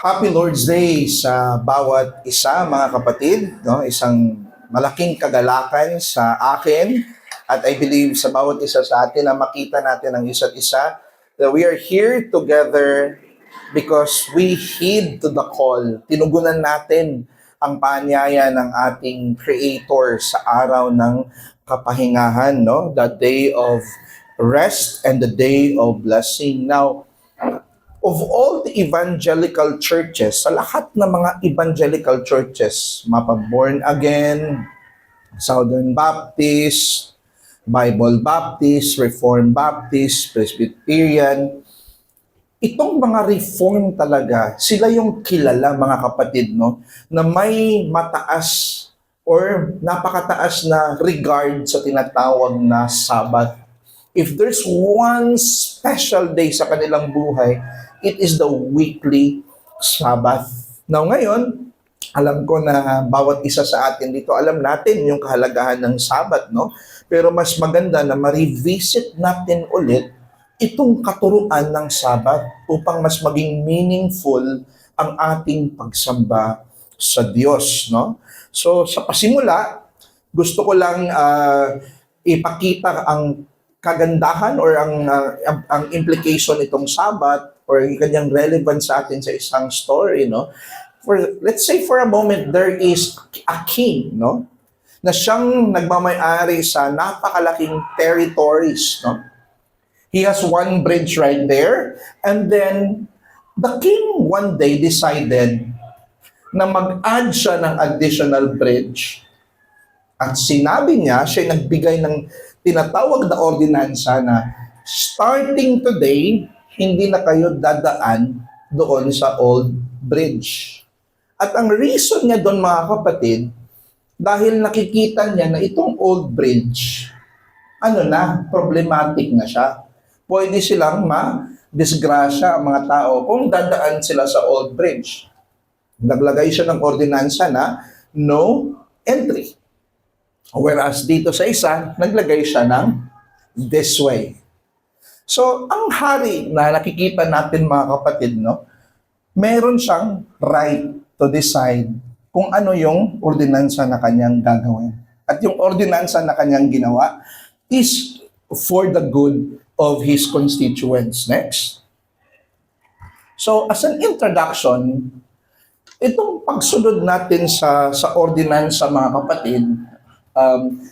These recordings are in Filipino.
Happy Lord's Day sa bawat isa, mga kapatid. No? Isang malaking kagalakan sa akin at I believe sa bawat isa sa atin na makita natin ang isa't isa, that we are here together because we heed to the call. Tinugunan natin ang paanyaya ng ating Creator sa araw ng kapahingahan, no? The day of rest and the day of blessing. Now, of all the evangelical churches, sa lahat ng mga evangelical churches, born again, Southern Baptist, Bible Baptist, Reformed Baptist, Presbyterian, itong mga Reformed talaga, sila yung kilala, mga kapatid, no, na may mataas or napakataas na regard sa tinatawag na Sabbath. If there's one special day sa kanilang buhay, it is the weekly Sabbath. Now ngayon, alam ko na bawat isa sa atin dito, alam natin yung kahalagahan ng Sabbath, no? Pero mas maganda na ma-revisit natin ulit itong katuruan ng Sabbath upang mas maging meaningful ang ating pagsamba sa Diyos, no? So sa pasimula, gusto ko lang ipakita ang kagandahan or ang implication itong Sabbath or yung kanyang relevance sa atin sa isang story, no? Let's say for a moment, there is a king, no? Na siyang nagmamay-ari sa napakalaking territories, no? He has one bridge right there, and then the king one day decided na mag-add siya ng additional bridge. At sinabi niya, siya nagbigay ng tinatawag na ordinansa na starting today, hindi na kayo dadaan doon sa old bridge. At ang reason niya doon, mga kapatid, dahil nakikita niya na itong old bridge, problematic na siya. Pwede silang ma-disgrasya ang mga tao kung dadaan sila sa old bridge. Naglagay siya ng ordinansa na no entry. Whereas dito sa isa, naglagay siya ng this way. So, ang hari na nakikita natin, mga kapatid, no, meron siyang right to decide kung ano yung ordinansa na kanyang gagawin. At yung ordinansa na kanyang ginawa is for the good of his constituents. Next. So, as an introduction, itong pagsunod natin sa ordinansa, mga kapatid,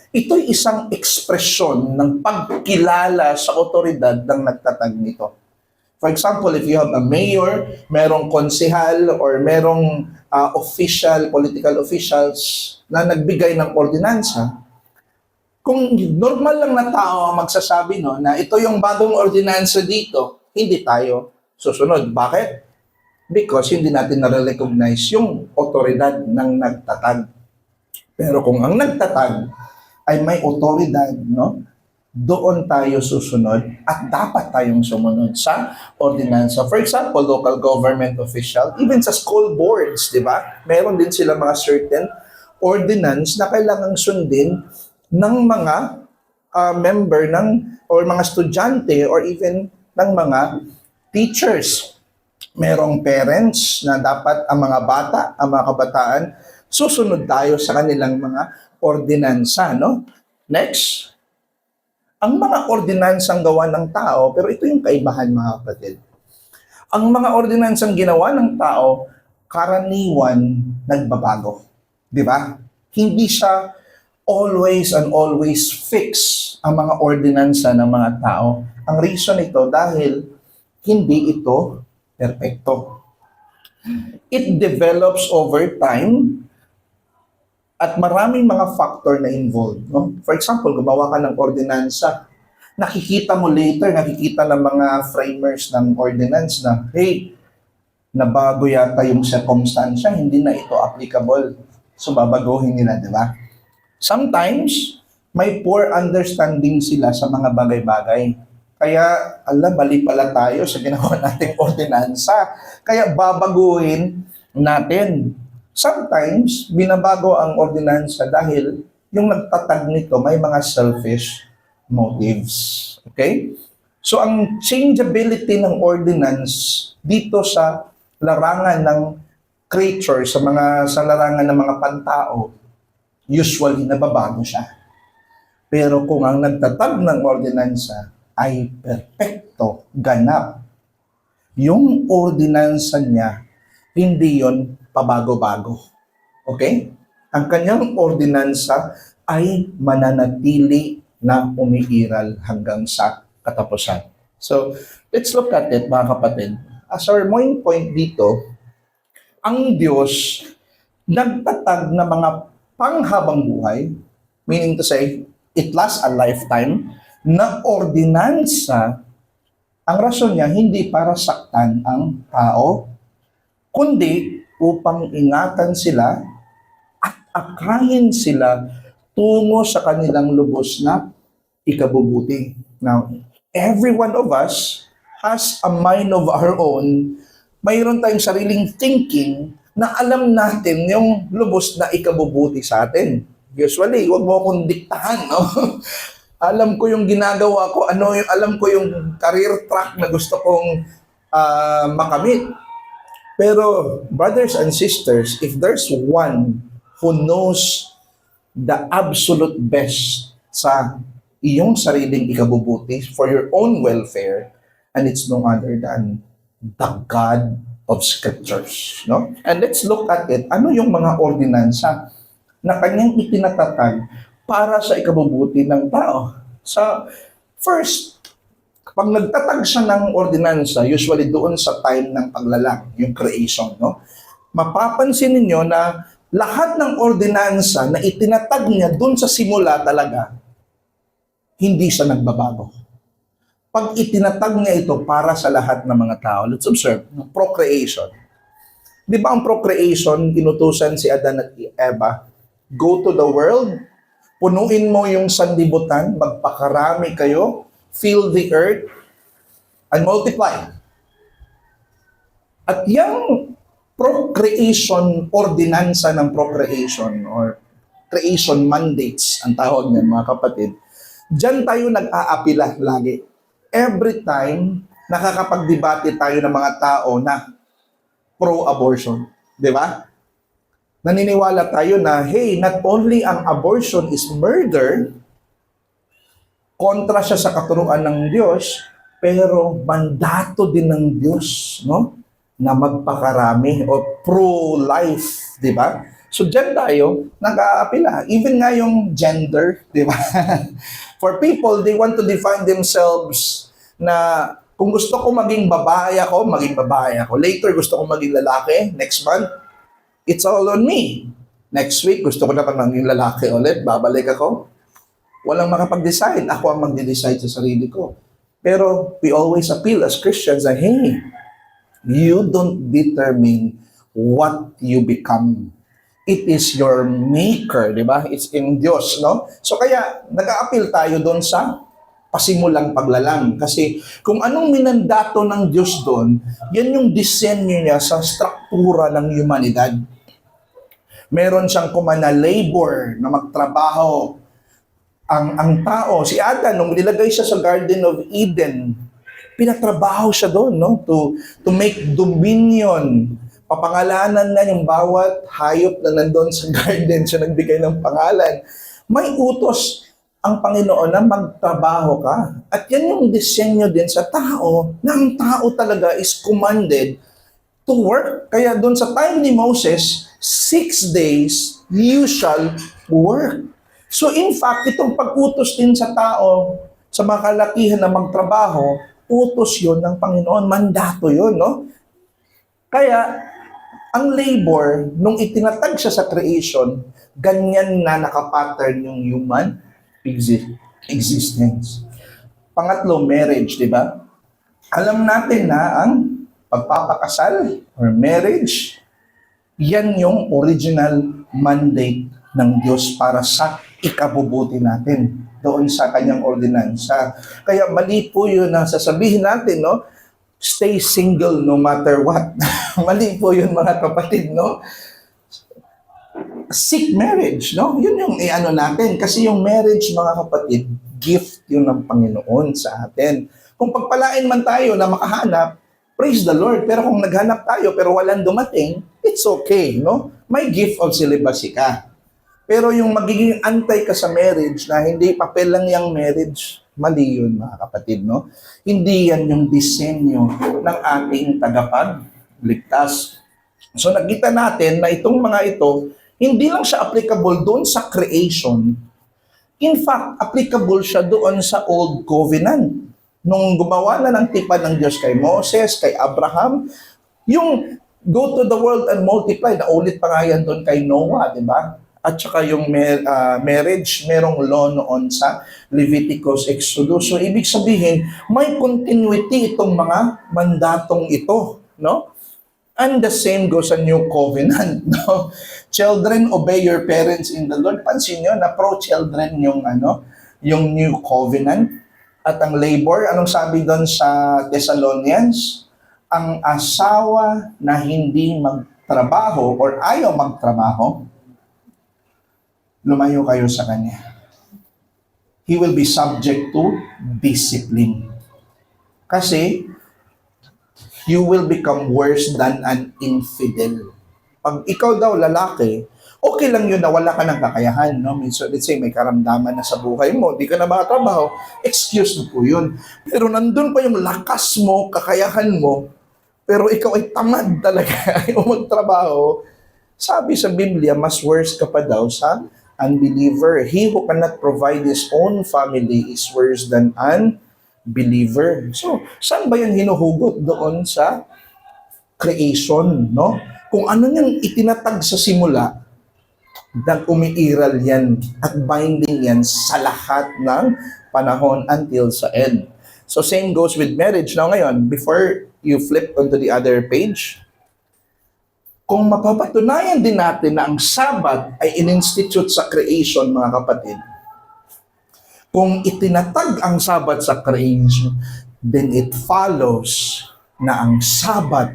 ito'y isang ekspresyon ng pagkilala sa otoridad ng nagtatag nito. For example, if you have a mayor, merong konsehal, or merong political officials na nagbigay ng ordinansa, kung normal lang na tao ang magsasabi na ito yung bagong ordinansa dito, hindi tayo susunod. Bakit? Because hindi natin na-recognize yung otoridad ng nagtatag. Pero kung ang nagtatag ay may otoridad, no, doon tayo susunod at dapat tayong sumunod sa ordinansa. For example, local government official, even sa school boards, di ba? Meron din sila mga certain ordinance na kailangang sundin ng mga member or mga estudyante or even ng mga teachers. Merong parents na dapat ang mga bata, ang mga kabataan, susunod tayo sa kanilang mga ordinansa, no? Next. Ang mga ordinansang gawa ng tao, pero ito yung kaibahan, mga kapatid. Ang mga ordinansang ginawa ng tao, karaniwan nagbabago. Di ba? Hindi siya always and always fix ang mga ordinansa ng mga tao. Ang reason ito dahil hindi ito perpekto. It develops over time at maraming mga factor na involved. No? For example, gumawa ka ng ordinansa, nakikita mo later, nakikita ng mga framers ng ordinance na, hey, nabago yata yung circumstansya, hindi na ito applicable. So, babaguhin nila, di ba? Sometimes, may poor understanding sila sa mga bagay-bagay. Kaya, mali pala tayo sa ginawa nating ordinansa. Kaya, babaguhin natin. Sometimes, binabago ang ordinansa dahil yung nagtatag nito may mga selfish motives. Okay? So, ang changeability ng ordinance dito sa larangan ng creature, sa larangan ng mga pantao, usually nababago siya. Pero kung ang nagtatag ng ordinansa ay perpekto, ganap, yung ordinansa niya, hindi yon pabago-bago. Okay? Ang kanyang ordinansa ay mananatili na umiiral hanggang sa katapusan. So, let's look at it, mga kapatid. As our main point dito, ang Diyos nagtatag ng mga panghabang buhay, meaning to say, it lasts a lifetime, na ordinansa. Ang rason niya, hindi para saktan ang tao, kundi upang ingatan sila at akayin sila tungo sa kanilang lubos na ikabubuti. Now, every one of us has a mind of our own. Mayroon tayong sariling thinking na alam natin yung lubos na ikabubuti sa atin. Usually, huwag mo akong diktahan, no? Alam ko yung ginagawa ko, alam ko yung career track na gusto kong makamit. Pero, brothers and sisters, if there's one who knows the absolute best sa iyong sariling ikabubuti for your own welfare, and it's no other than the God of Scriptures. No? And let's look at it. Ano yung mga ordinansa na kanyang itinatatag para sa ikabubuti ng tao? So, first, kapag nagtatag siya ng ordinansa, usually doon sa time ng paglalang, yung creation, no? Mapapansin ninyo na lahat ng ordinansa na itinatag niya doon sa simula talaga, hindi siya nagbabago. Pag itinatag niya ito para sa lahat ng mga tao, let's observe, procreation. Di ba ang procreation, inutusan si Adan at Eva, go to the world, punuin mo yung sanlibutan, magpakarami kayo, fill the earth, and multiply. At yung procreation, ordinansa ng procreation, or creation mandates, ang tawag niyan mga kapatid, diyan tayo nag-aapila lagi. Every time, nakakapagdebate tayo ng mga tao na pro-abortion. Di ba? Naniniwala tayo na, hey, not only ang abortion is murder, kontra siya sa katuruan ng Diyos, pero mandato din ng Diyos, no? Na magpakarami o pro-life, di ba? So diyan tayo nag-aapila. Even nga yung gender, di ba? For people, they want to define themselves na kung gusto ko maging babae ako, maging babae ako. Later, gusto ko maging lalaki. Next month, it's all on me. Next week, gusto ko naman maging lalaki ulit. Babalik ako. Walang makapag-decide. Ako ang mag-decide sa sarili ko. Pero we always appeal as Christians na, hey, you don't determine what you become. It is your maker, di ba? It's in Diyos, no? So kaya, nag-a-appeal tayo doon sa pasimulang paglalang. Kasi kung anong minandato ng Diyos doon, yan yung disenyo niya sa struktura ng humanidad. Meron siyang kumana labor na magtrabaho. Ang tao, si Adan, nung nilagay siya sa Garden of Eden, pinatrabaho siya doon, no? To make dominion. Papangalanan na yung bawat hayop na nandun sa garden, siya nagbigay ng pangalan. May utos ang Panginoon na magtrabaho ka. At yan yung disenyo din sa tao, na ang tao talaga is commanded to work. Kaya doon sa time ni Moses, 6 days, you shall work. So in fact, itong pag-utos din sa tao, sa mga kalakihan na magtrabaho, utos yun ng Panginoon, mandato yun, no? Kaya, ang labor, nung itinatag siya sa creation, ganyan na nakapattern yung human existence. Pangatlo, marriage, di ba? Alam natin na ang pagpapakasal or marriage, yan yung original mandate ng Diyos para sa ikabubuti natin doon sa kanyang ordinansa. Kaya mali po yun na sasabihin natin, no? Stay single no matter what. Mali po yun mga kapatid, no? Seek marriage, no? Yun yung iano natin. Kasi yung marriage, mga kapatid, gift yun ng Panginoon sa atin. Kung pagpalain man tayo na makahanap, praise the Lord. Pero kung naghanap tayo pero walang dumating, it's okay, no? May gift of celibacy ka. Pero yung magiging antay ka sa marriage na hindi papel lang yung marriage, mali yun mga kapatid, no? Hindi yan yung disenyo ng ating tagapagligtas. So nakita natin na itong mga ito, hindi lang siya applicable doon sa creation. In fact, applicable siya doon sa Old Covenant. Nung gumawa na ng tipan ng Diyos kay Moses, kay Abraham, yung go to the world and multiply, naulit pa nga yan doon kay Noah, di ba? At saka yung marriage, merong law noon sa Leviticus, Exodus. So, ibig sabihin, may continuity itong mga mandatong ito, no? And the same goes sa New Covenant, no? Children, obey your parents in the Lord. Pansin nyo, na pro-children yung New Covenant. At ang labor, anong sabi doon sa Thessalonians? Ang asawa na hindi magtrabaho or ayaw magtrabaho, lumayo kayo sa kanya. He will be subject to discipline. Kasi, you will become worse than an infidel. Pag ikaw daw lalaki, okay lang yun na wala ka ng kakayahan, no? So, let's say may karamdaman na sa buhay mo, di ka na makatrabaho, excuse mo po yun. Pero nandun pa yung lakas mo, kakayahan mo, pero ikaw ay tamad talaga, ayaw magtrabaho. Sabi sa Biblia, mas worse ka pa daw sa unbeliever. He who cannot provide his own family is worse than unbeliever. So, saan ba yung hinuhugot doon sa creation, no? Kung ano yung itinatag sa simula, umiiral yan at binding yan sa lahat ng panahon until sa end. So same goes with marriage. Now ngayon, before you flip onto the other page, kung mapapatunayan din natin na ang Sabbath ay in-institute sa creation, mga kapatid, kung itinatag ang Sabbath sa creation, then it follows na ang Sabbath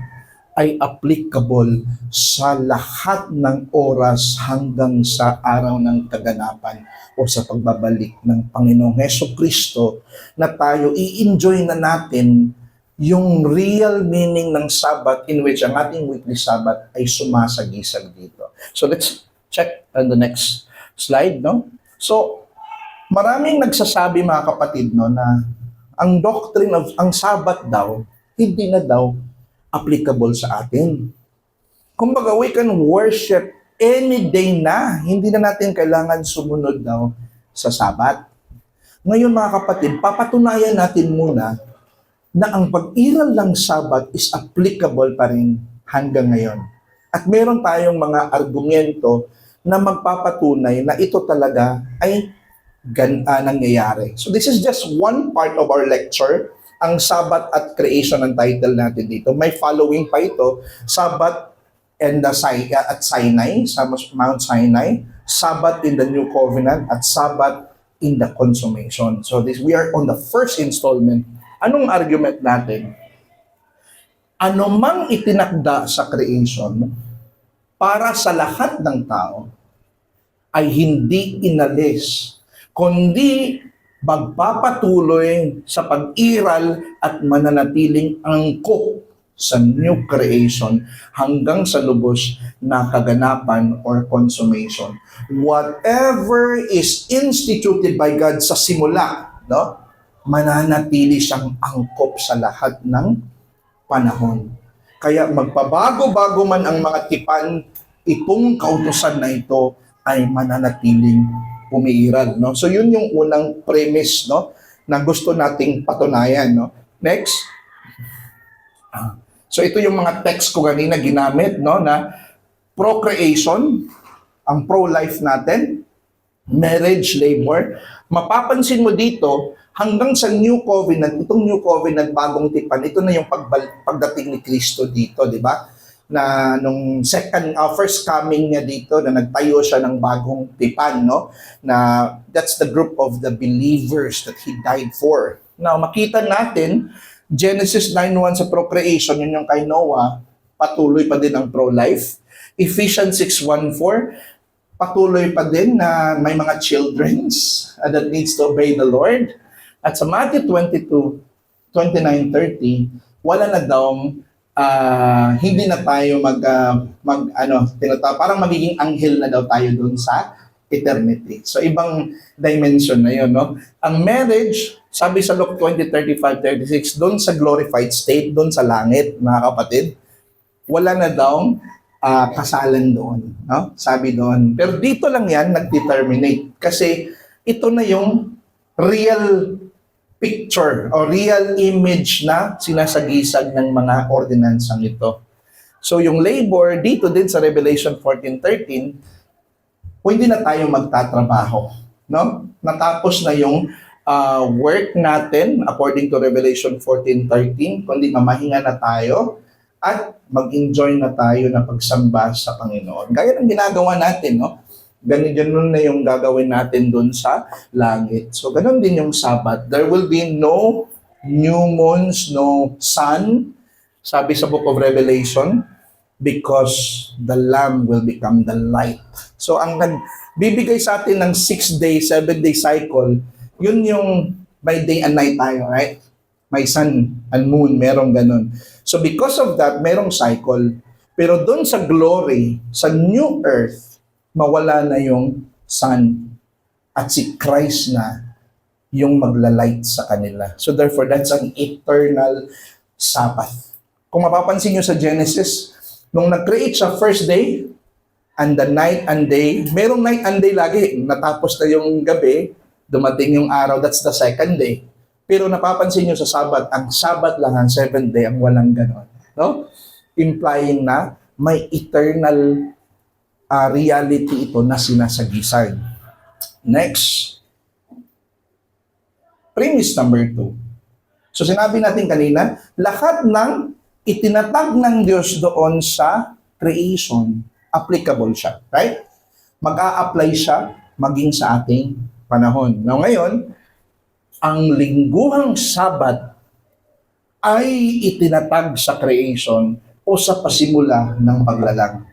ay applicable sa lahat ng oras hanggang sa araw ng kaganapan o sa pagbabalik ng Panginoong Hesukristo na tayo i-enjoy na natin yung real meaning ng Sabbath in which ang ating weekly Sabbath ay sumasagisag dito. So let's check on the next slide, no? So, maraming nagsasabi mga kapatid, no, na ang doctrine of ang Sabbath daw, hindi na daw applicable sa atin. Kumbaga, we can worship any day na. Hindi na natin kailangan sumunod daw sa Sabat. Ngayon mga kapatid, papatunayan natin muna na ang pag-iral ng Sabat is applicable pa rin hanggang ngayon. At meron tayong mga argumento na magpapatunay na ito talaga ay nangyayari. So this is just one part of our lecture. Ang Sabbath at Creation ang title natin dito. May following pa ito, Sabbath and at Sinai, sa Mount Sinai, Sabbath in the New Covenant, at Sabbath in the Consummation. So we are on the first installment. Anong argument natin? Ano mang itinakda sa creation para sa lahat ng tao ay hindi inalis, kundi magpapatuloy sa pag-iral at mananatiling angkop sa new creation hanggang sa lubos na kaganapan or consummation. Whatever is instituted by God sa simula, no, mananatili siyang angkop sa lahat ng panahon. Kaya magpabago-bago man ang mga tipan, itong kautusan na ito ay mananatiling umiiral, no? So yun yung unang premise, no, na gusto nating patunayan, no. Next. So ito yung mga text ko kanina ginamit, no, na procreation, ang pro-life natin, marriage, labor. Mapapansin mo dito, hanggang sa New Covenant, itong New Covenant, bagong tipan, ito na yung pagdating ni Kristo dito, di ba? Na nung first coming niya dito, na nagtayo siya ng bagong tipan, no? Na that's the group of the believers that He died for. Now, makita natin, Genesis 9:1 sa procreation, yun yung kay Noah, patuloy pa din ang pro-life. Ephesians 6:1-4, patuloy pa din na may mga childrens that needs to obey the Lord. At sa Matthew 22:29-30, wala na daw hindi na tayo parang magiging anghel na daw tayo doon sa eternity. So ibang dimension na 'yon, no? Ang marriage, sabi sa Luke 20:35-36, doon sa glorified state, doon sa langit, mga kapatid, wala na daw kasalan doon, no? Sabi doon. Pero dito lang 'yan nagdeterminate kasi ito na yung real picture o real image na sinasagisag ng mga ordinansang ito. So yung labor, dito din sa Revelation 14:13, hindi na tayo magtatrabaho. No? Natapos na yung work natin according to Revelation 14:13, kundi mamahinga na tayo at mag-enjoy na tayo na pagsamba sa Panginoon. Gaya ng ginagawa natin, no? Ganun na yung gagawin natin dun sa langit. So, ganun din yung Sabbath. There will be no new moons, no sun, sabi sa book of Revelation, because the Lamb will become the light. So, ang nagbibigay sa atin ng 6-day, 7-day cycle, yun yung by day and night tayo, right? May sun and moon, merong ganun. So, because of that, merong cycle. Pero dun sa glory, sa new earth, mawala na yung sun at si Christ na yung maglalight sa kanila. So therefore, that's an eternal Sabbath. Kung mapapansin nyo sa Genesis, nung nag-create siya first day, and the night and day, merong night and day lagi. Natapos na yung gabi, dumating yung araw, that's the second day. Pero napapansin nyo sa Sabbath, ang Sabbath lang, ang seventh day, ang walang ganon. No? Implying na may eternal reality ito na sinasagisag. Next, premise number 2. So sinabi natin kanina, lahat ng itinatag ng Diyos doon sa creation, applicable siya. Right? Mag-a-apply siya maging sa ating panahon. Now ngayon, ang lingguhang Sabat ay itinatag sa creation o sa pasimula ng paglalang.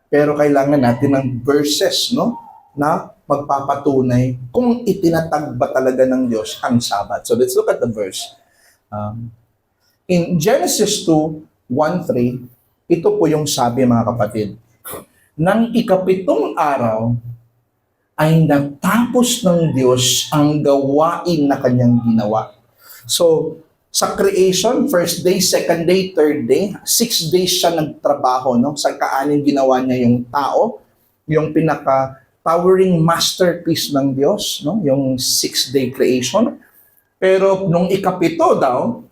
Pero kailangan natin ng verses, no, na magpapatunay kung itinatag ba talaga ng Diyos ang Sabat. So let's look at the verse. In Genesis 2:1-3, ito po yung sabi, mga kapatid. Nang ikapitong araw ay natapos ng Diyos ang gawain na kanyang ginawa. So, sa creation, first day, second day, third day, 6 days siya nagtrabaho, no? Sa kaanin ginawa niya yung tao, yung pinaka-towering masterpiece ng Diyos, no? Yung 6-day creation. Pero nung ikapito daw,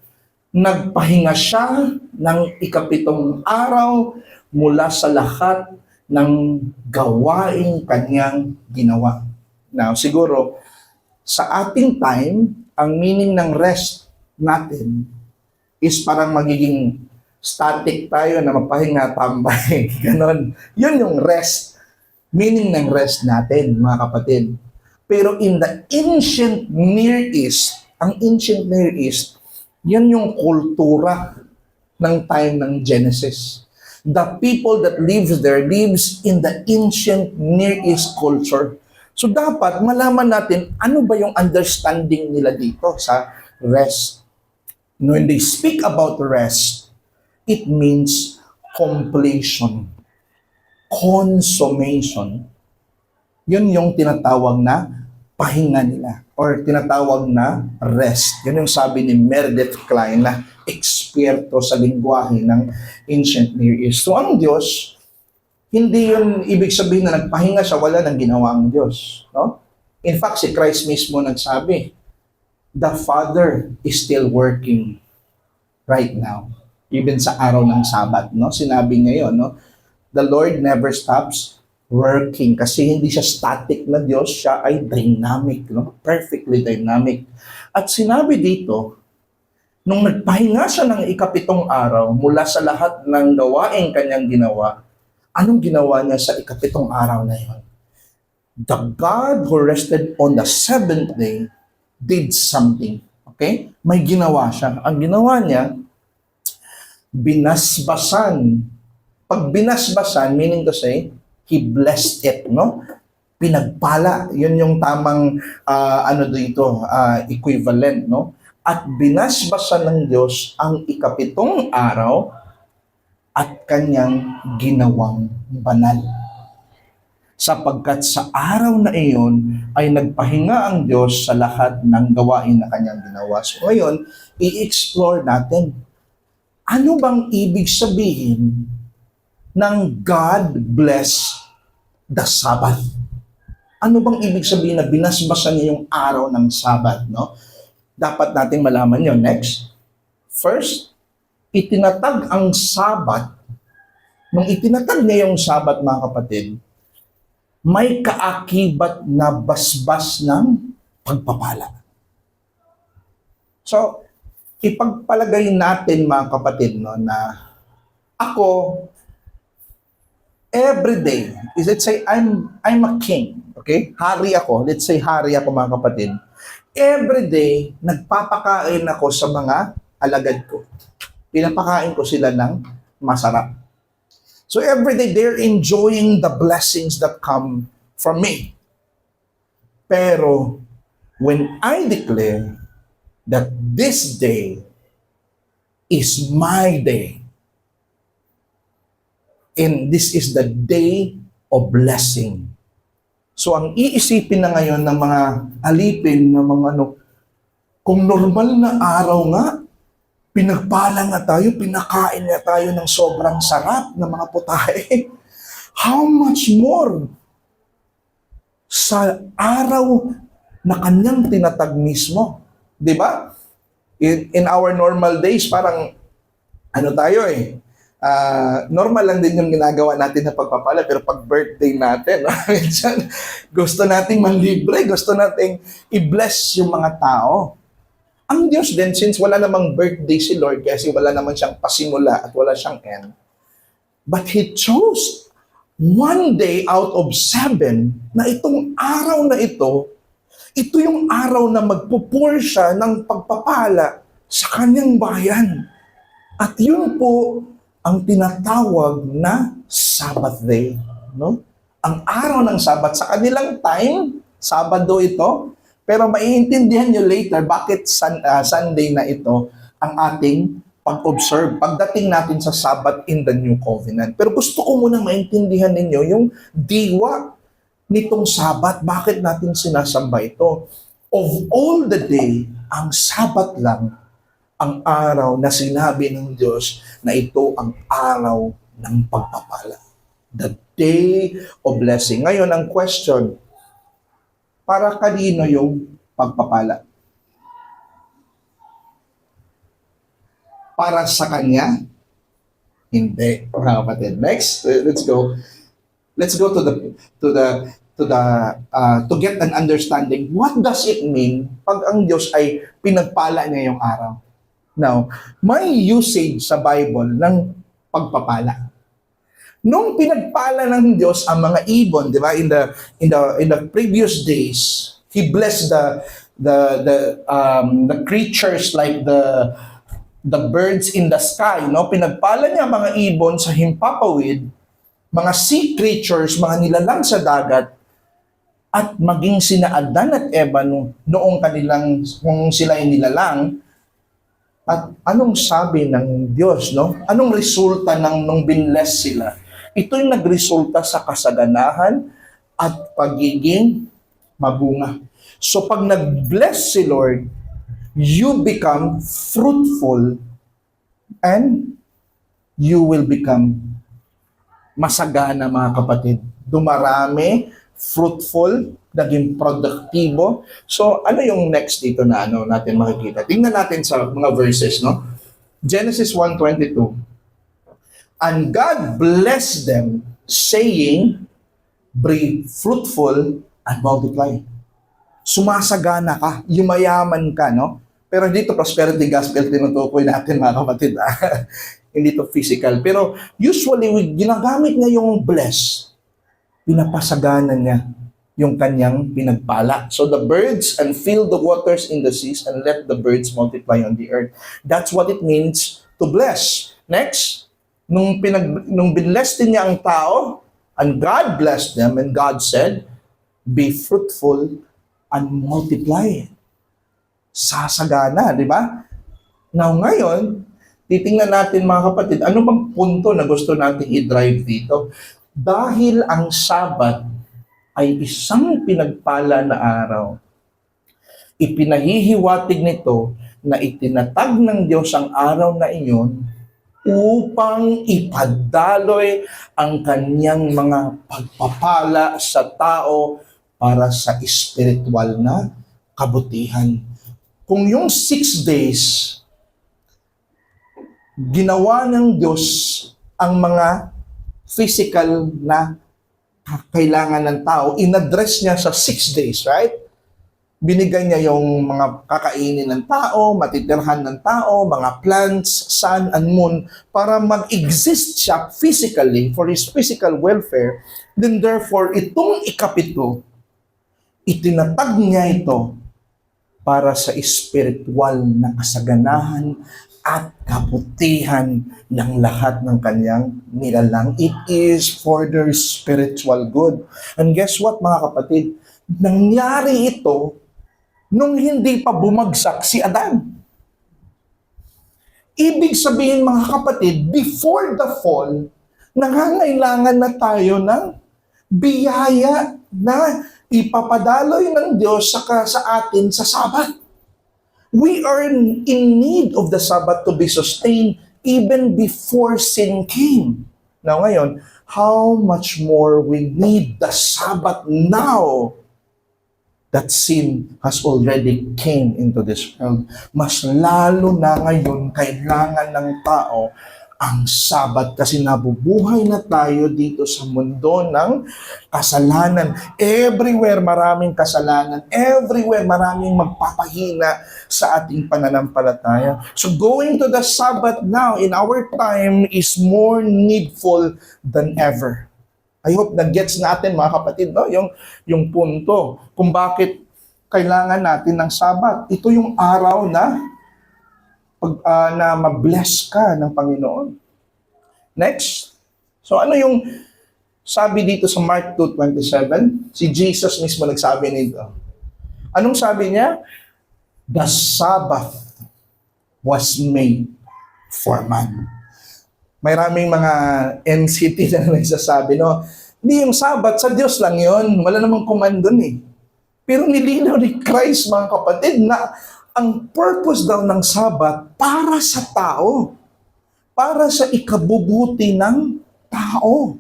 nagpahinga siya ng ikapitong araw mula sa lahat ng gawaing kanyang ginawa. Now, siguro, sa ating time, ang meaning ng rest natin is parang magiging static tayo na mapahinga, tambay, ganon. Yun yung rest. Meaning ng rest natin, mga kapatid. Pero in the ancient Near East, ang ancient Near East, yan yung kultura ng time ng Genesis. The people that lives there lives in the ancient Near East culture. So dapat malaman natin ano ba yung understanding nila dito sa rest. When they speak about rest, it means completion, consummation. Yun yung tinatawag na pahinga nila or tinatawag na rest. Yun yung sabi ni Meredith Klein na eksperto sa lingwahe ng ancient Near East. So ang Diyos, hindi yun ibig sabihin na nagpahinga siya, wala nang ginawa ang Diyos. No? In fact, si Christ mismo nagsabi, the Father is still working right now. Even sa araw ng Sabat, no? Sinabi ngayon, no? The Lord never stops working kasi hindi siya static na Diyos, siya ay dynamic, no? Perfectly dynamic. At sinabi dito, nung nagpahinga siya ng ikapitong araw mula sa lahat ng gawaing kanyang ginawa, anong ginawa niya sa ikapitong araw na yun? The God who rested on the seventh day did something. Okay? May ginawa siya. Ang ginawa niya, binasbasan. Pag binasbasan, meaning to say, He blessed it, no? Pinagpala. Yun yung tamang, equivalent, no? at binasbasan ng Diyos ang ikapitong araw at kanyang ginawang banal. Sapagkat sa araw na iyon ay nagpahinga ang Diyos sa lahat ng gawain na kanyang ginawa. So ngayon, i-explore natin. Ano bang ibig sabihin ng God bless the Sabbath? Ano bang ibig sabihin na binasbasan niya yung araw ng Sabbath, no? Dapat nating malaman yun. Next. First, itinatag ang Sabbath. Nung itinatag niya yung Sabbath, mga kapatid, may kaakibat na basbas ng pagpapala. So, ipagpalagay natin, mga kapatid, no, na ako, every day, let's say I'm a king, okay? Hari ako, let's say hari ako, mga kapatid. Every day, nagpapakain ako sa mga alagad ko. Pinapakain ko sila ng masarap. So every day, they're enjoying the blessings that come from me. Pero, when I declare that this day is my day, and this is the day of blessing. So ang iisipin na ngayon ng mga alipin, ng mga kung normal na araw nga, pinagpala nga tayo, pinakain nga tayo ng sobrang sarap ng mga putahe. How much more sa araw na kanyang tinatag mismo? Di ba? In our normal days, parang tayo normal lang din yung ginagawa natin na pagpapala, pero pag birthday natin, minsan gusto nating manlibre, gusto nating i-bless yung mga tao. Ang Diyos din, since wala namang birthday si Lord, kasi wala naman siyang pasimula at wala siyang end, but He chose one day out of 7 na itong araw na ito yung araw na magpupur siya ng pagpapala sa kanyang bayan. At yun po ang tinatawag na Sabbath day, no? Ang araw ng Sabbath sa kanilang time, Sabado ito, pero maiintindihan nyo later bakit Sunday na ito ang ating pag-observe pagdating natin sa Sabbath in the New Covenant. Pero gusto ko munang maintindihan ninyo yung diwa nitong Sabbath, bakit natin sinasamba ito? Of all the day, ang Sabbath lang ang araw na sinabi ng Diyos na ito ang araw ng pagpapala. The day of blessing. Ngayon, ang question, para kanino yung pagpapala? Para sa Kanya? Hindi, mga kapatid. Next, let's go. Let's go to get an understanding. What does it mean pag ang Diyos ay pinagpala niya yung araw? Now, may usage sa Bible ng pagpapala. Nung pinagpala ng Diyos ang mga ibon, di ba, in the previous days, He blessed the creatures like the birds in the sky, no? Pinagpala niya mga ibon sa himpapawid, mga sea creatures, mga nilalang sa dagat, at maging sina Adan at Eva noong kung sila ay nilalang. At anong sabi ng Diyos, no? Anong resulta nung binless sila? Ito yung nagresulta sa kasaganahan at pagiging mabunga. So pag nag-bless si Lord, you become fruitful and you will become masagana, mga kapatid. Dumarami, fruitful, naging produktibo. So, ano yung next dito na natin makikita? Tingnan natin sa mga verses, no? Genesis 1:22. And God blessed them, saying, be fruitful and multiply. Sumasagana ka, yumayaman ka, no? Pero dito, prosperity gospel, tinutukoy natin, mga kapatid. Hindi to physical. Pero usually, ginagamit niya yung bless. Pinapasagana niya yung kanyang pinagpala. So the birds and fill the waters in the seas and let the birds multiply on the earth. That's what it means to bless. Next, nung binless din niya ang tao, and God blessed them, and God said, be fruitful and multiply. sasagana, di ba? Now ngayon, titingnan natin mga kapatid, ano bang punto na gusto nating i-drive dito? Dahil ang Sabat ay isang pinagpala na araw, ipinahihiwatig nito na itinatag ng Diyos ang araw na iyon upang ipadaloy ang kanyang mga pagpapala sa tao para sa espiritual na kabutihan. Kung yung 6 days, ginawa ng Diyos ang mga physical na kailangan ng tao, in-address niya sa 6 days, right? Binigay niya yung mga kakainin ng tao, matitirhan ng tao, mga plants, sun and moon, para mag-exist siya physically for his physical welfare. Then therefore, itong ikapito, itinatag niya ito para sa spiritual na kasaganahan at kabutihan ng lahat ng kanyang nilalang. It is for their spiritual good. And guess what, mga kapatid? Nangyari ito nung hindi pa bumagsak si Adan. Ibig sabihin, mga kapatid, before the fall, nangangailangan na tayo ng biyaya na ipapadaloy ng Diyos sa atin sa Sabat. We are in need of the Sabat to be sustained even before sin came. Now ngayon, how much more we need the Sabat now that sin has already came into this world. Mas lalo na ngayon, kailangan ng tao ang Sabat kasi nabubuhay na tayo dito sa mundo ng kasalanan. Everywhere maraming kasalanan. Everywhere maraming magpapahina sa ating pananampalataya. So going to the Sabat now in our time is more needful than ever. I hope na-gets natin mga kapatid, no? Yung punto kung bakit kailangan natin ng Sabat. Ito yung araw na na ma-bless ka ng Panginoon. Next. So ano yung sabi dito sa Mark 2:27? Si Jesus mismo nagsabi nito. Anong sabi niya? The Sabbath was made for man. Maraming mga NCT na nagsasabi, no? Hindi yung Sabat, sa Diyos lang yon. Wala namang command dun eh. Pero nilinaw ni Christ, mga kapatid, na ang purpose daw ng Sabat para sa tao. Para sa ikabubuti ng tao.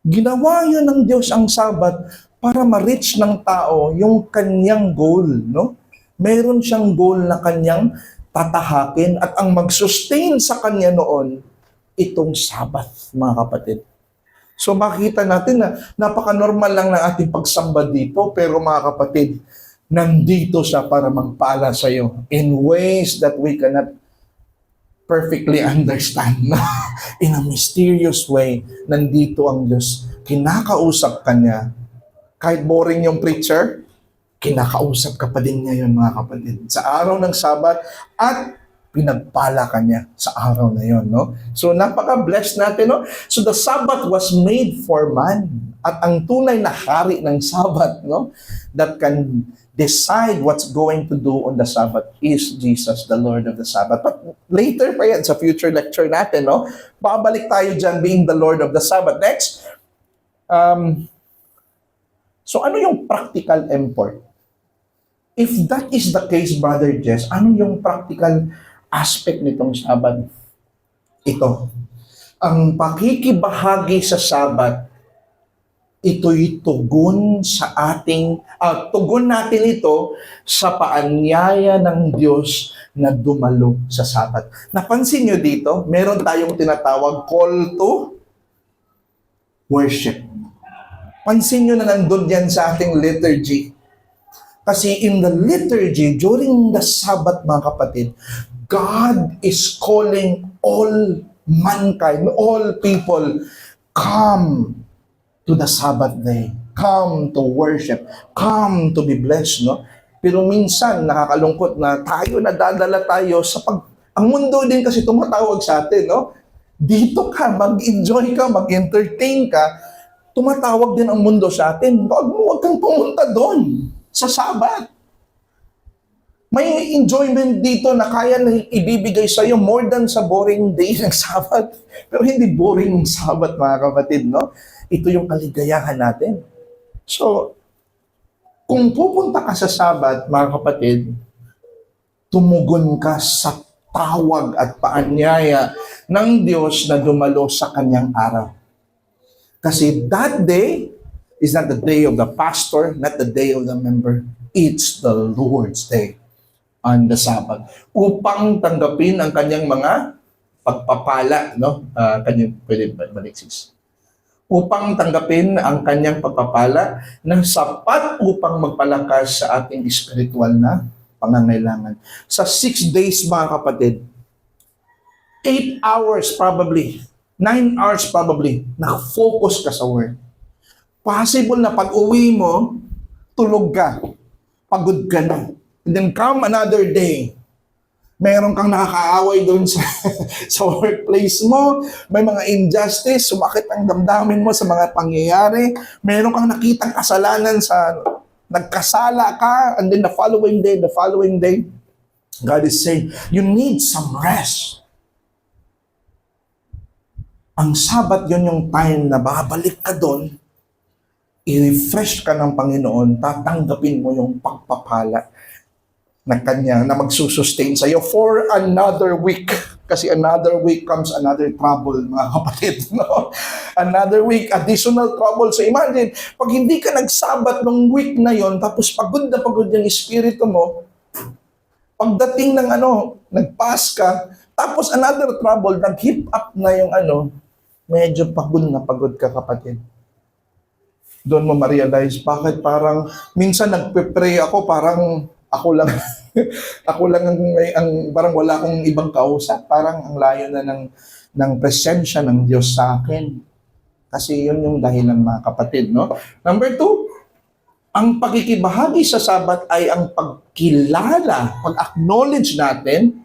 Ginawa yun ng Diyos ang Sabat para ma-reach ng tao yung kanyang goal, no? Meron siyang goal na kanyang tatahakin at ang mag-sustain sa kanya noon, itong Sabat, mga kapatid. So makita natin na napaka-normal lang ng ating pagsamba dito, pero mga kapatid, nandito siya para magpala sa iyo in ways that we cannot perfectly understand. In a mysterious way, nandito ang Diyos. Kinakausap ka niya. Kahit boring yung preacher, kinakausap ka pa din niya yun, mga kapatid. Sa araw ng Sabat at pinagpala ka niya sa araw na yon, no? So napaka-blessed natin, no? So the Sabbath was made for man. At ang tunay na hari ng Sabbath, no, that can decide what's going to do on the Sabbath is Jesus, the Lord of the Sabbath. But later pa yan, sa future lecture natin, no, babalik tayo dyan being the Lord of the Sabbath. Next, so ano yung practical import? If that is the case, Brother Jess, ano yung practical aspect nitong Sabat? Ito, ang pakikibahagi sa Sabat, ito'y tugon sa ating, tugon natin ito sa paanyaya ng Diyos na dumalo sa Sabat. Napansin nyo dito, meron tayong tinatawag call to worship. Pansin nyo na nandun yan sa ating liturgy. Kasi in the liturgy, during the Sabbath, mga kapatid, God is calling all mankind, all people, come to the Sabbath day. Come to worship. Come to be blessed, no? Pero minsan, nakakalungkot na tayo, nadadala tayo sa ang mundo din kasi tumatawag sa atin, no? Dito ka, mag-enjoy ka, mag-entertain ka, tumatawag din ang mundo sa atin. Huwag kang pumunta doon sa Sabat. May enjoyment dito na kaya na ibibigay sa iyo more than sa boring day ng Sabat. Pero hindi boring ng Sabat, mga kapatid, no? Ito yung kaligayahan natin. So, kung pupunta ka sa Sabat, mga kapatid, tumugon ka sa tawag at paanyaya ng Diyos na dumalo sa kanyang araw. Kasi that day is not the day of the pastor, not the day of the member. It's the Lord's day on the Sabbath. Upang tanggapin ang kanyang mga pagpapala, no? Kanyang, pwede balik sis. Upang tanggapin ang kanyang pagpapala na sapat upang magpalakas sa ating spiritual na pangangailangan. Sa 6 days, mga kapatid, 8 hours probably, 9 hours probably, nakafocus ka sa word. Possible na pag-uwi mo, tulog ka, pagod ka na. And then come another day, meron kang nakakaaway doon sa, sa workplace mo, may mga injustice, sumakit ang damdamin mo sa mga pangyayari, meron kang nakitang kasalanan sa nagkasala ka, and then the following day, God is saying, you need some rest. Ang Sabat, yun yung time na babalik ka doon, i-refresh ka ng Panginoon, tatanggapin mo yung pagpapala na kanya na magsusustain sa'yo for another week. Kasi another week comes another trouble, mga kapatid. No? Another week, additional trouble. So imagine, pag hindi ka nagsabat ng week na yon, tapos pagod na pagod yung espiritu mo, pagdating ng nagpass ka, tapos another trouble, nag-hip up na yung medyo pagod na pagod ka, kapatid. Doon mo ma-realize, bakit parang, minsan nagpe-pray ako, parang ako lang ang parang wala akong ibang kausap, parang ang layo na ng presensya ng Diyos sa akin. Kasi yun yung dahilan, mga kapatid, no? Number 2, ang pagkikibahagi sa Sabat ay ang pagkilala, pag-acknowledge natin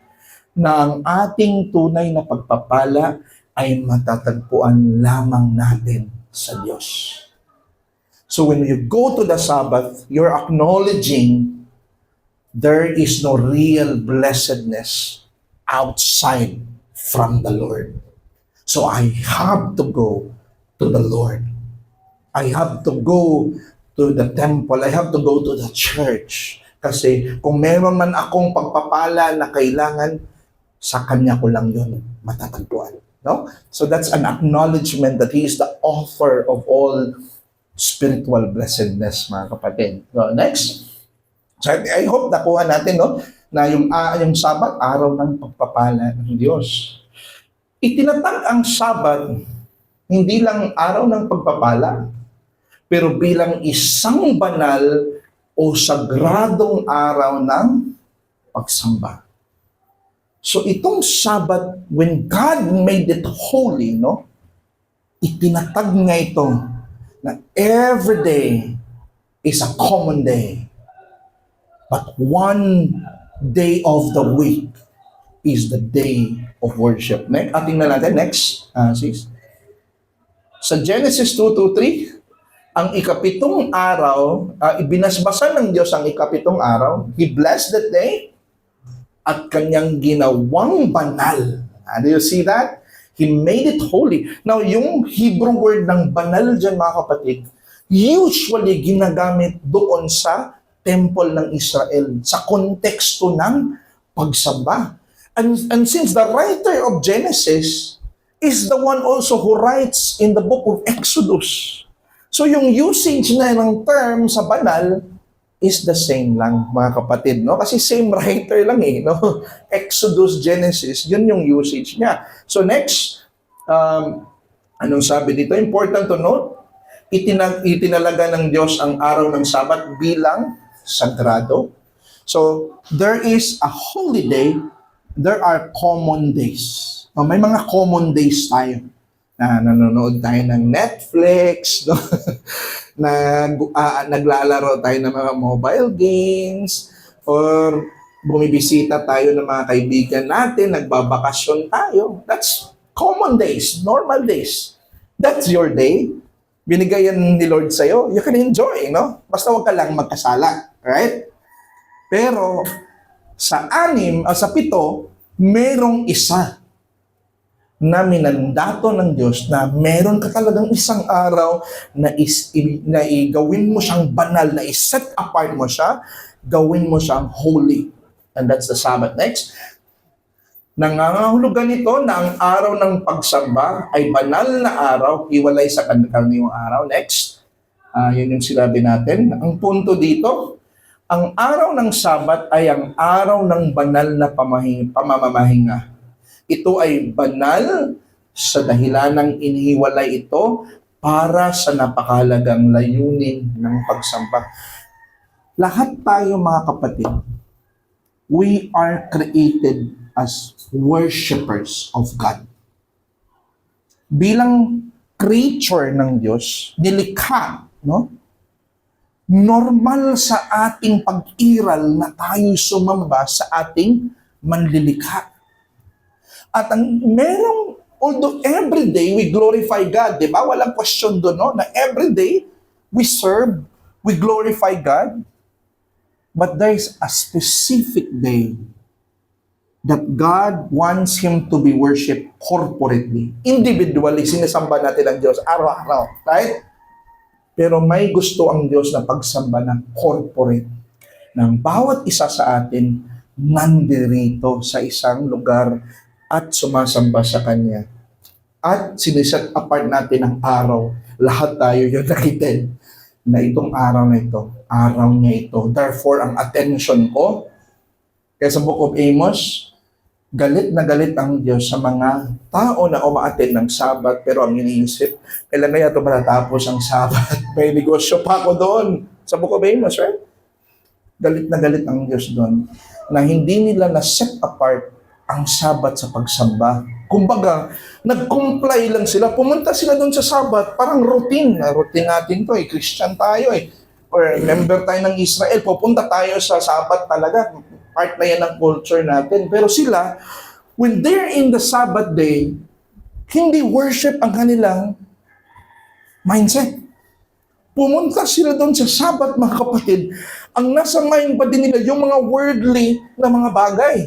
na ang ating tunay na pagpapala ay matatagpuan lamang natin sa Diyos. So when you go to the Sabbath, you're acknowledging there is no real blessedness outside from the Lord. So I have to go to the Lord. I have to go to the temple. I have to go to the church. Kasi kung meron man akong pagpapala na kailangan, sa Kanya ko lang yun matatagpuan. No? So that's an acknowledgement that He is the author of all spiritual blessedness, mga kapatid. So next. So I hope nakuha natin, no, na yung Sabat, araw ng pagpapala ng Diyos. Itinatag ang Sabat hindi lang araw ng pagpapala, pero bilang isang banal o sagradong araw ng pagsamba. So itong Sabat, when God made it holy, no, itinatag nga ito na every day is a common day. But one day of the week is the day of worship. Next, tingnan natin. Next, sis. Sa Genesis 2:3, ang ikapitong araw, ibinasbasan ng Diyos ang ikapitong araw. He blessed that day at kanyang ginawang banal. Do you see that? He made it holy. Now, yung Hebrew word ng banal dyan, mga kapatid, usually ginagamit doon sa temple ng Israel sa konteksto ng pagsamba. And since the writer of Genesis is the one also who writes in the book of Exodus, so yung usage na ng term sa banal is the same lang, mga kapatid, no? Kasi same writer lang no? Exodus, Genesis, yun yung usage niya. So next, anong sabi dito? Important to note, itinalaga ng Diyos ang araw ng Sabat bilang sagrado. So, there is a holy day, there are common days. May mga common days tayo. Na nanonood tayo ng Netflix, no? Naglalaro tayo ng mga mobile games, or bumibisita tayo ng mga kaibigan natin, nagbabakasyon tayo. That's common days, normal days. That's your day. Binigay yan ni Lord sa'yo, you can enjoy, no? Basta huwag ka lang magkasala, right? Pero, Sa sa 7, merong isa na minandato ng Diyos na meron ka talagang isang araw na, gawin mo siyang banal, na i-set apart mo siya, gawin mo siyang holy. And that's the Sabbath. Next, nangangahulugan nito na ang araw ng pagsamba ay banal na araw, hiwalay sa karaniwang araw. Next, yun yung sinabi natin. Ang punto dito, ang araw ng Sabat ay ang araw ng banal na pamamahinga. Ito ay banal sa dahilan ng inihiwalay ito para sa napakahalagang layunin ng pagsamba. Lahat tayo mga kapatid, we are created as worshipers of God. Bilang creature ng Diyos, nilikha, no? Normal sa ating pag-iral na tayo sumamba sa ating manlilikha. At although every day we glorify God, di ba? Walang question doon, no? Na every day we serve, we glorify God. But there is a specific day that God wants Him to be worshipped corporately. Individually, sinisamba natin ang Diyos araw-araw. Right? Pero may gusto ang Diyos na pagsamba ng corporate. Ng bawat isa sa atin nandirito sa isang lugar at sumasamba sa Kanya. At siniset apart natin ang araw. Lahat tayo yung nakitid na itong araw na ito, araw niya ito. Therefore, ang attention ko, kaya sa Book of Amos, galit na galit ang Diyos sa mga tao na umaattend ng Sabat, pero ang iniisip, kailan kaya ito matatapos ang Sabat? May negosyo pa ako doon sa Book of Amos, right? Galit na galit ang Diyos doon na hindi nila na-set apart ang Sabat sa pagsamba. Kumbaga, nag-comply lang sila. Pumunta sila doon sa Sabat, parang routine. Routine natin to Christian tayo Or member tayo ng Israel, pupunta tayo sa Sabat talaga. Part na yan ng culture natin. Pero sila, when they're in the Sabbath day, hindi worship ang kanilang mindset. Pumunta sila doon sa Sabbath, mga kapatid. Ang nasa mind pa din nila yung mga worldly na mga bagay.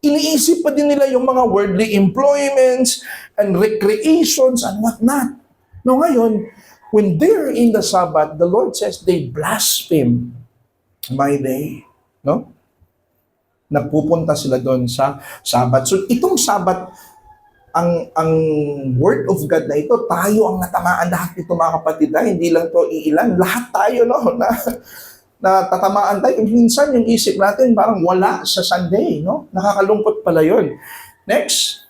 Iniisip pa din nila yung mga worldly employments and recreations and whatnot. No, ngayon, when they're in the Sabbath, the Lord says they blaspheme my day. No? Nagpupunta sila doon sa Sabbath. So itong Sabbath, ang Word of God na ito, tayo ang natamaan lahat ito mga kapatid. Hindi lang to iilan. Lahat tayo, no? Na tatamaan tayo. Minsan yung isip natin parang wala sa Sunday, no? Nakakalungkot pala yun. Next,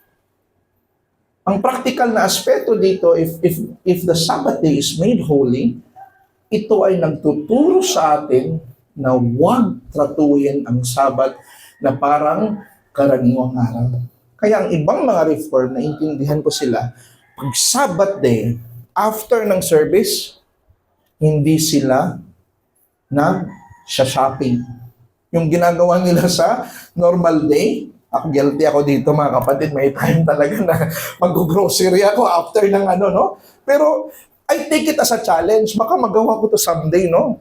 ang practical na aspeto dito, if the Sabbath day is made holy, ito ay nagtuturo sa atin na huwag tratuhin ang Sabbath na parang karaniwang araw. Kaya ang ibang mga reform, naintindihan ko sila, pag Sabbath day, after ng service, hindi sila shopping. Yung ginagawa nila sa normal day, guilty ako dito mga kapatid, may time talaga na mag-grocery ako after ng no? Pero I take it as a challenge. Baka magawa ko to someday, no?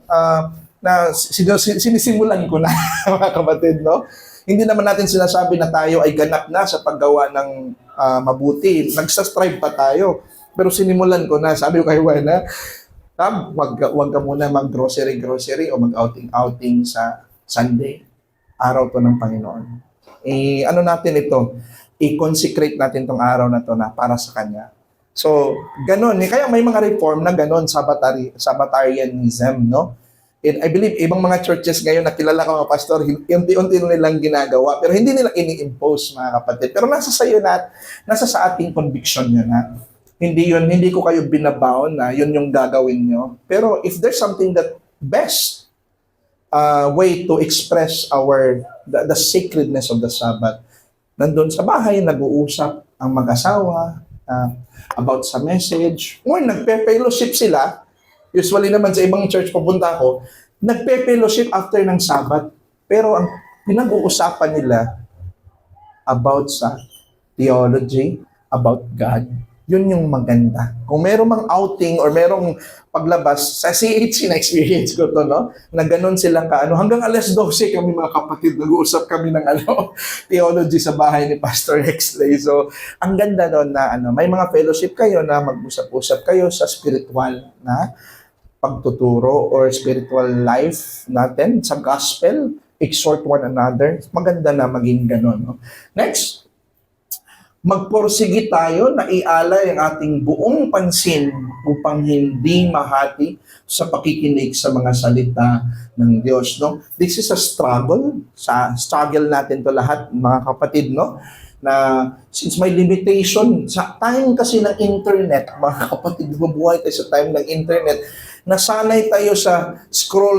Na sinisimulan ko na mga kapatid, no? Hindi naman natin sinasabi na tayo ay ganap na sa paggawa ng mabuti. Nagsastrive pa tayo. Pero sinimulan ko na, sabi ko kay Juana, wag ka muna mag-grocery o mag-outing sa Sunday. Araw to ng Panginoon. Ano natin ito? I-consecrate natin tong araw na to na para sa Kanya. So, ganun. Kaya may mga reform na ganun, Sabbatarianism, no? And I believe, ibang mga churches ngayon na kilala ko mga pastor, unti-unti nilang ginagawa, pero hindi nila ini-impose, mga kapatid. Pero nasa sa ating conviction yun, ha? Hindi ko kayo binabound na yun yung gagawin nyo. Pero if there's something that best way to express the sacredness of the Sabbath, nandun sa bahay, nag-uusap ang mag-asawa about sa message, or nagpe-fellowship sila. Usually naman sa ibang church pupunta ako, nagpe-fellowship after ng Sabbath. Pero ang pinag-uusapan nila about sa theology, about God, Yun yung maganda. Kung merong mang outing or merong paglabas, sa CHC na-experience ko to, no? Na ganun silang hanggang alas 12 kami mga kapatid, nag-uusap kami ng theology sa bahay ni Pastor Hexley. So, ang ganda doon na may mga fellowship kayo na mag-usap-usap kayo sa spiritual na pagtuturo or spiritual life natin sa gospel, exhort one another. Maganda na maging ganun, no? Next, magporsige tayo na ialay ang ating buong pansin upang hindi mahati sa pakikinig sa mga salita ng Diyos, no? This is a struggle. Struggle natin to lahat, mga kapatid, no? Na since may limitation sa time kasi ng internet, mga kapatid, bubuhay tayo sa time ng internet, nasanay tayo sa scroll,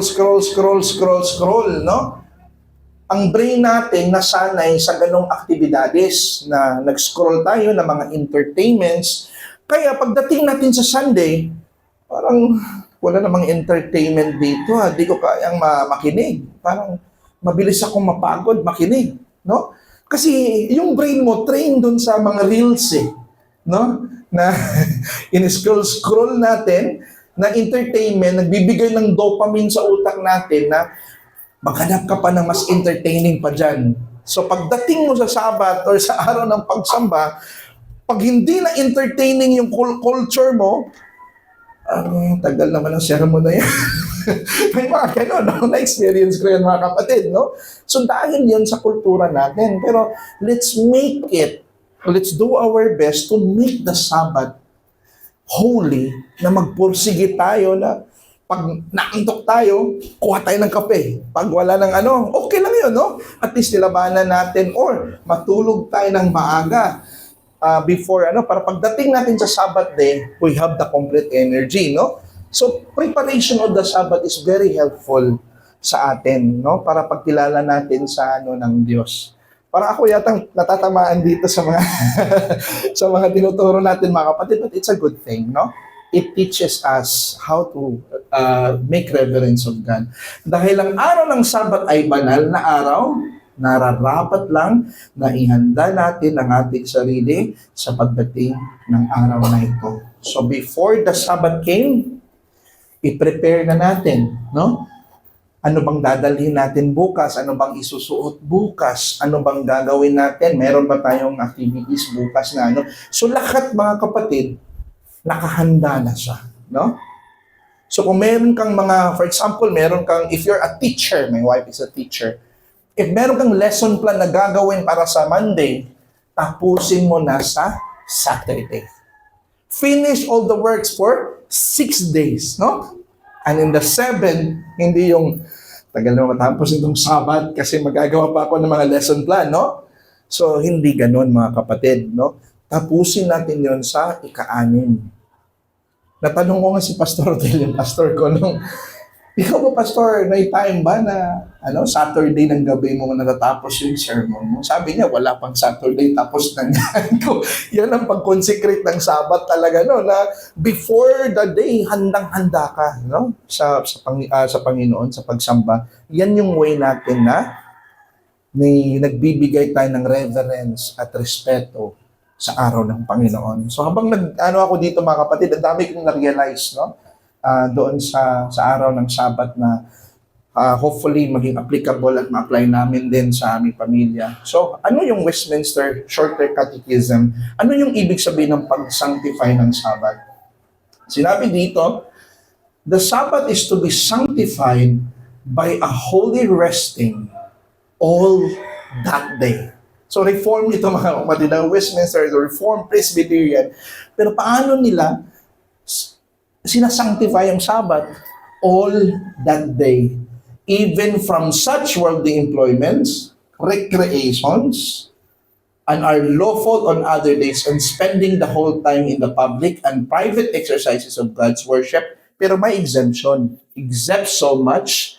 no? Ang brain natin nasanay sa ganong aktibidades na nag-scroll tayo ng mga entertainments. Kaya pagdating natin sa Sunday, parang wala namang entertainment dito. Di ko kayang makinig. Parang mabilis akong mapagod makinig. No? Kasi yung brain mo trained dun sa mga reels no? Na in-scroll natin na entertainment, nagbibigay ng dopamine sa utak natin na maghanap ka pa ng mas entertaining pa dyan. So pagdating mo sa Sabat or sa araw ng pagsamba, pag hindi na entertaining yung culture mo, tagal naman ang sermon na yan. May mga gano'n, no? Na-experience ko yan, mga kapatid, no? So dahil yan sa kultura natin. Pero let's do our best to make the Sabbath holy, na magpursige tayo na pag naantok tayo, kuha tayo ng kape. Pag wala ng okay lang yun, no? At least nilabanan natin or matulog tayo ng maaga before, para pagdating natin sa Sabbath day, we have the complete energy, no? So, preparation of the Sabbath is very helpful sa atin, no? Para pagkilala natin sa ng Diyos. Para ako yatang natatamaan dito sa mga sa mga tinuturo natin, mga kapatid, but it's a good thing, no? It teaches us how to make reverence of God. Dahil ang araw ng Sabat ay banal na araw, nararapat lang na ihanda natin ang ating sarili sa pagdating ng araw na ito. So before the Sabat came, i-prepare na natin, no? Ano bang dadalhin natin bukas? Ano bang isusuot bukas? Ano bang gagawin natin? Meron ba tayong activities bukas na So lahat, mga kapatid, nakahanda na siya, no? So kung meron kang for example, if you're a teacher, my wife is a teacher, if meron kang lesson plan na gagawin para sa Monday, tapusin mo na sa Saturday. Finish all the works for 6 days, no? And in the 7, hindi yung tagal na matapos itong Sabat kasi magagawa pa ako ng mga lesson plan, no? So hindi ganun, mga kapatid, no? Tapusin natin yon sa ika-6. Natanong ko nga si Pastor Del, yung pastor ko, ikaw ba, Pastor, may time ba na Saturday ng gabi mo natatapos yung sermon mo? Sabi niya, wala pang Saturday, tapos na yan. Yan ang pag-consecrate ng Sabat talaga, na before the day, handang-handa ka, sa Panginoon, sa pagsamba. Yan yung way natin na nagbibigay tayo ng reverence at respeto sa araw ng Panginoon. So habang ako dito, mga kapatid, ang dami kong na-realize, doon sa araw ng Sabat na hopefully maging applicable at ma-apply namin din sa aming pamilya. So, ano yung Westminster Shorter Catechism? Ano yung ibig sabihin ng pag-sanctify ng Sabat? Sinabi dito, the Sabbath is to be sanctified by a holy resting all that day. So, reform ito, mga kapatid, ng Westminster, the Reformed Presbyterian. Pero paano nila sinasanctify ang Sabbath? All that day. Even from such worldly employments, recreations, and are lawful on other days, and spending the whole time in the public and private exercises of God's worship. Pero may exemption. Except so much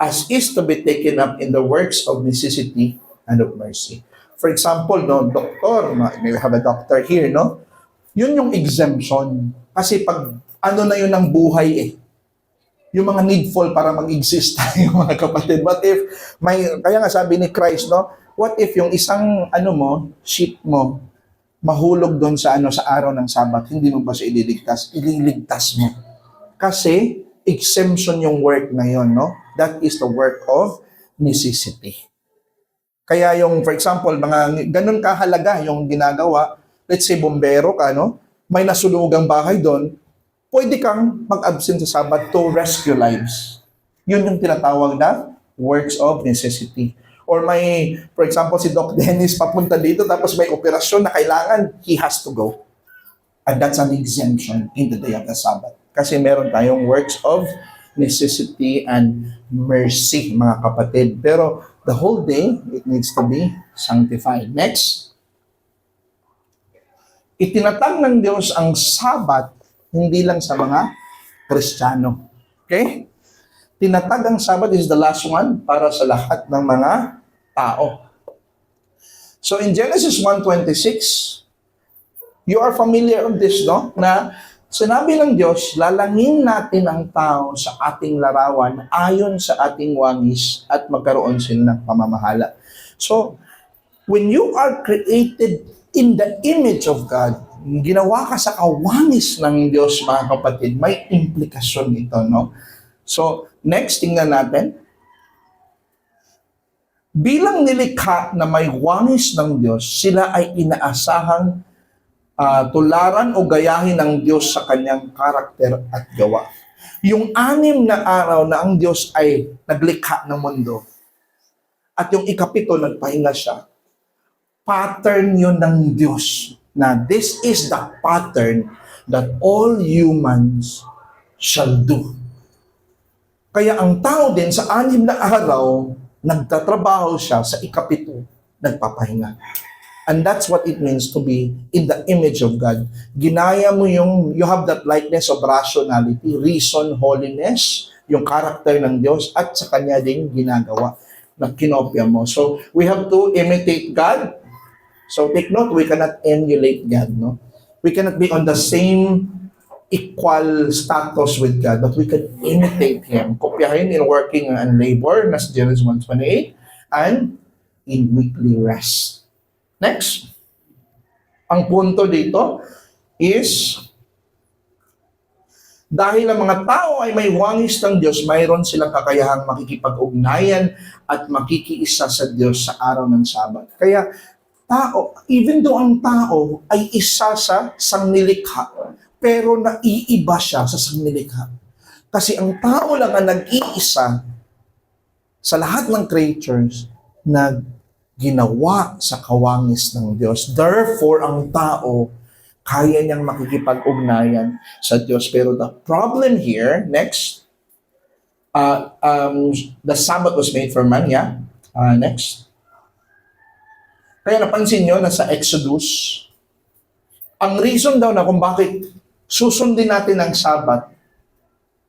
as is to be taken up in the works of necessity and of mercy. For example, doctor, may have a doctor here, yun yung exemption. Kasi pag na yun ang buhay yung mga needful para mag-exist tayo, mga kapatid. What if, kaya nga sabi ni Christ, what if yung isang, sheep mo, mahulog doon sa sa araw ng Sabat, hindi mo ba siya ililigtas? Ililigtas mo. Kasi exemption yung work na yon, no? That is the work of necessity. Kaya yung, for example, mga ganun kahalaga yung ginagawa, let's say bombero ka, no? May nasunugang bahay doon, pwede kang mag-absent sa Sabat to rescue lives. Yun yung tinatawag na works of necessity. Or may, for example, si Doc Dennis papunta dito tapos may operasyon na kailangan, he has to go. And that's an exemption in the day of the Sabbath. Kasi meron tayong works of necessity and mercy, mga kapatid. Pero the whole day, it needs to be sanctified. Next, itinatag ng Diyos ang Sabat hindi lang sa mga Kristiyano. Okay? Tinatag ang Sabat is the last one para sa lahat ng mga tao. So in Genesis 1:26, you are familiar of this, no? Na sinabi ng Diyos, lalangin natin ang tao sa ating larawan ayon sa ating wangis at magkaroon sila ng pamamahala. So, when you are created in the image of God, ginawa ka sa kawangis ng Diyos, mga kapatid, may implikasyon ito, no? So, next, tingnan natin. Bilang nilikha na may wangis ng Diyos, sila ay inaasahang tularan o gayahin ng Diyos sa kanyang karakter at gawa. Yung 6 na araw na ang Diyos ay naglikha ng mundo at yung 7 nagpahinga siya, pattern yun ng Diyos na this is the pattern that all humans shall do. Kaya ang tao din sa 6 na araw, nagtatrabaho siya, sa 7, nagpapahinga. And that's what it means to be in the image of God. Ginaya mo you have that likeness of rationality, reason, holiness, yung character ng Diyos, at sa Kanya din ginagawa na kinopya mo. So, we have to imitate God. So, take note, we cannot emulate God, no? We cannot be on the same equal status with God, but we can imitate Him. Kopyahin in working and labor, nas Genesis 1:28, and in weekly rest. Next, ang punto dito is, dahil ang mga tao ay may wangis ng Diyos, mayroon silang kakayahang makikipag-ugnayan at makikiisa sa Diyos sa araw ng Sabat. Kaya, even though ang tao ay isa sa sangnilikha, pero naiiba siya sa sangnilikha. Kasi ang tao lang ang nag-iisa sa lahat ng creatures na ginawa sa kawangis ng Diyos. Therefore, ang tao, kaya niyang makikipag-ugnayan sa Diyos. Pero the problem here, next, the Sabbath was made for man, yeah? Next. Kaya napansin nyo na sa Exodus, ang reason daw na kung bakit susundin natin ang Sabbath,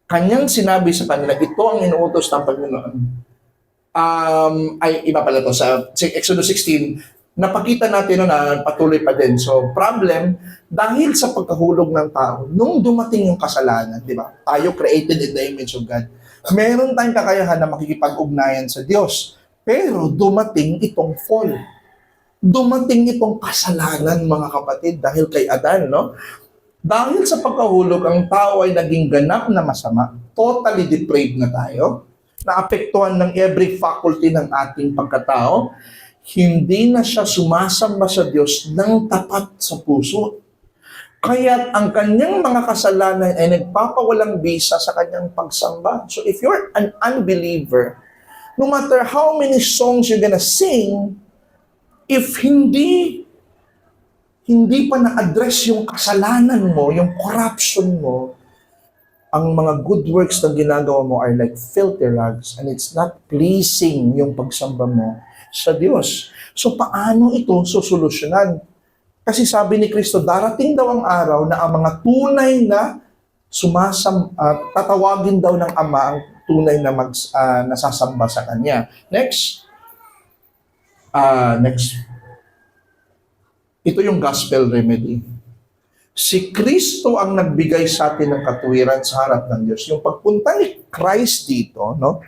kanyang sinabi sa kanila, ito ang inuutos ng Panginoon. Ay iba pala to sa Exodus 16, napakita natin na patuloy pa din. So, problem, dahil sa pagkahulog ng tao, nung dumating yung kasalanan, di ba? Tayo created in the image of God. Meron tayong kakayahan na makikipag-ugnayan sa Diyos. Pero dumating itong fall. Dumating itong kasalanan, mga kapatid, dahil kay Adan, no? Dahil sa pagkahulog, ang tao ay naging ganap na masama. Totally depraved na tayo. Naapektuhan ng every faculty ng ating pagkatao, hindi na siya sumasamba sa Diyos ng tapat sa puso. Kaya ang kanyang mga kasalanan ay nagpapawalang bisa sa kanyang pagsamba. So if you're an unbeliever, no matter how many songs you're gonna sing, if hindi pa na-address yung kasalanan mo, yung corruption mo, ang mga good works na ginagawa mo are like filthy rags and it's not pleasing yung pagsamba mo sa Diyos. So paano ito susolusyonan? Kasi sabi ni Kristo, darating daw ang araw na ang mga tunay na tatawagin daw ng Ama ang tunay na nasasamba sa Kanya. Next. Next. Ito yung gospel remedy. Si Kristo ang nagbigay sa atin ng katuwiran sa harap ng Diyos. Yung pagpunta ni Christ dito, no?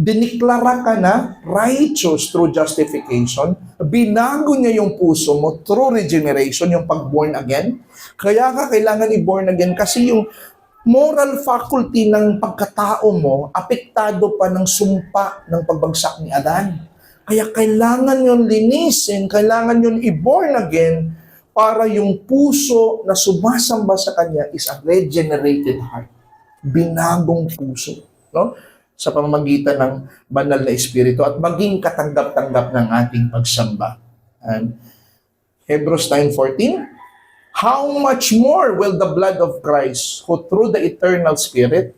diniklara ka na righteous through justification, binago niya yung puso mo through regeneration, yung pag-born again. Kaya ka kailangan i-born again kasi yung moral faculty ng pagkatao mo, apektado pa ng sumpa ng pagbagsak ni Adan. Kaya kailangan yun linisin, kailangan yun i-born again para yung puso na sumasamba sa Kanya is a regenerated heart. Binagong puso. No? Sa pamamagitan ng banal na Espiritu at maging katanggap-tanggap ng ating pagsamba. And Hebrews 9:14, how much more will the blood of Christ, who through the eternal Spirit,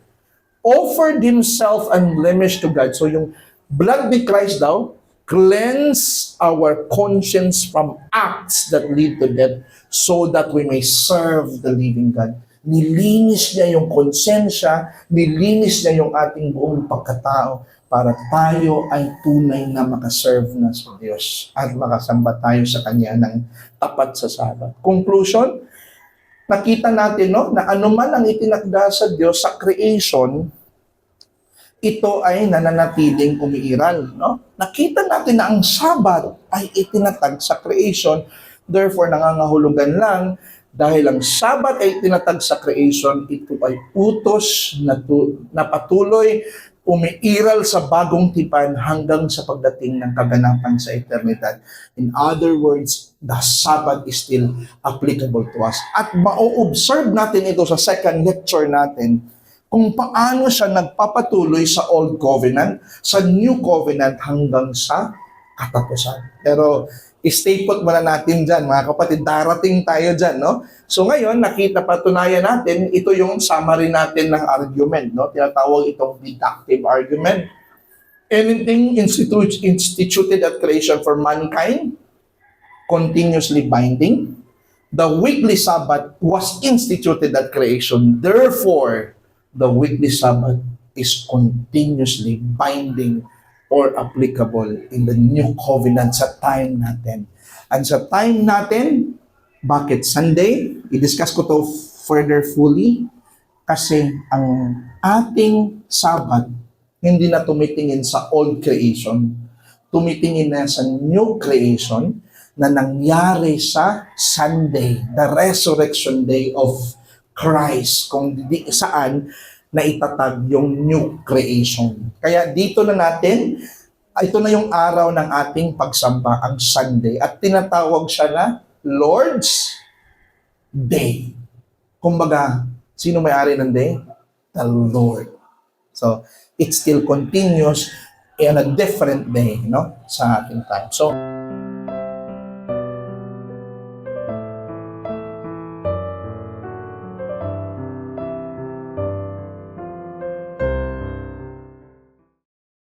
offered Himself unblemished to God. So yung blood ni Christ daw, cleanse our conscience from acts that lead to death so that we may serve the living God. Nilinis niya yung konsensya, nilinis niya yung ating buong pagkatao para tayo ay tunay na makaserve na sa Diyos at makasamba tayo sa Kanya ng tapat sa Sabat. Conclusion, nakita natin no, na anuman ang itinakda sa Diyos sa creation, ito ay nananatiling umiiral. No? Nakita natin na ang Sabat ay itinatag sa creation, therefore nangangahulugan lang dahil ang Sabat ay itinatag sa creation, ito ay utos na patuloy umiiral sa bagong tipan hanggang sa pagdating ng kaganapan sa eternidad. In other words, the Sabbath is still applicable to us. At ma-observe natin ito sa second lecture natin kung paano siya nagpapatuloy sa Old Covenant, sa New Covenant hanggang sa katapusan. Pero stay put muna natin dyan, mga kapatid, darating tayo dyan, no? So ngayon, patunayan natin, ito yung summary natin ng argument, no? Tinatawag itong deductive argument. Anything instituted at creation for mankind, continuously binding. The weekly Sabbath was instituted at creation. Therefore, the weekly Sabbath is continuously binding or applicable in the new covenant sa time natin. And sa time natin, bakit Sunday? I-discuss ko to further fully kasi ang ating Sabbath hindi na tumitingin sa old creation, tumitingin na sa new creation na nangyari sa Sunday, the resurrection day of Christ, kung di saan na itatag yung new creation. Kaya dito na natin, ito na yung araw ng ating pagsamba, ang Sunday. At tinatawag siya na Lord's Day. Kumbaga, sino may-ari ng day? The Lord. So, it still continues in a different day, no? Sa ating time. So,